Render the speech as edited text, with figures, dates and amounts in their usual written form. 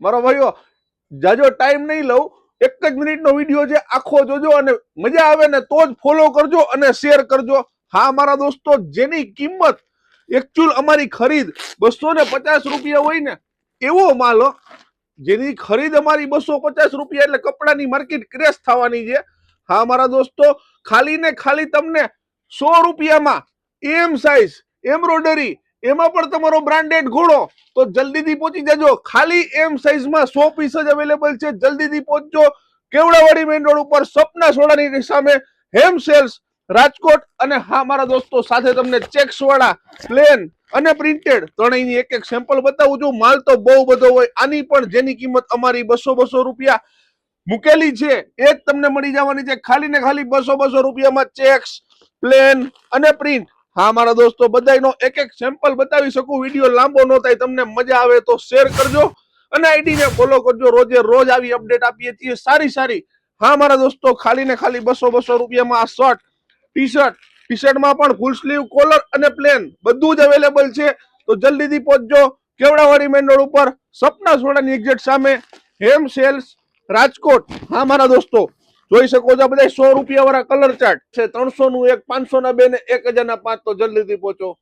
મારો ભાઈઓ જાજો ટાઈમ નહીં લઉં, 1 જ મિનિટનો વિડીયો છે, આખો જોજો અને મજા આવે ને તો જ ફોલો કરજો અને શેર કરજો. હા મારા દોસ્તો, જેની કિંમત એકચ્યુઅલ અમારી ખરીદ 250 રૂપિયા હોય ને એવો માલ, જેની ખરીદ અમારી 250 રૂપિયા એટલે કપડાની માર્કેટ ક્રેશ થવાની છે. હા મારા દોસ્તો, ખાલી ને ખાલી તમને 100 રૂપિયામાં એમ સાઇઝ એમ્બ્રોઇડરી, એમાં પણ તમારો બ્રાન્ડેડ ઘોડો, તો જલ્દીથી પહોંચી જજો. ખાલી એમ સાઇઝમાં 100 પીસ જ અવેલેબલ છે. જલ્દીથી પહોંચજો. કેવડાવાડી મેઇન રોડ ઉપર સપના સોડાની સામે હેમ સેલ્સ રાજકોટ. અને હા મારા દોસ્તો, સાથે તમને ચેક્સ વાળા, પ્લેન અને પ્રિન્ટેડ ત્રણેયની એક સેમ્પલ બતાવું છું. માલ તો બહુ બધો હોય. આની પણ જેની કિંમત અમારી 200 રૂપિયા મૂકેલી છે એ જ તમને મળી જવાની છે. ખાલી ને ખાલી 200 રૂપિયામાં ચેક્સ, પ્લેન અને પ્રિન્ટ. હા મારા દોસ્તો, બધાનો એક સેમ્પલ બતાવી શકું. વિડીયો લાંબો ન થાય, તમને મજા આવે તો શેર કરજો અને આઈડીને ફોલો કરજો. રોજે રોજ આવી અપડેટ આપીએ છીએ સારી સારી. હા મારા દોસ્તો, ખાલી ને ખાલી 200 રૂપિયામાં આ શર્ટ, ટી શર્ટમાં પણ ફૂલ સ્લીવ, કોલર અને પ્લેન બધું જ અવેલેબલ છે. તો જલ્દીથી પહોંચજો. કેવડાવાડી મેઇન રોડ ઉપર સપના સોડાની એક્ઝેક્ટ સામે હેમ સેલ્સ રાજકોટ. હા મારા દોસ્તો, જોઈ શકો છો બધા 100 રૂપિયા વાળા કલર ચાર્ટ છે. 300 નું એક, 500 ના 2 ને 1000 ના 5. તો જલ્દીથી પહોંચો.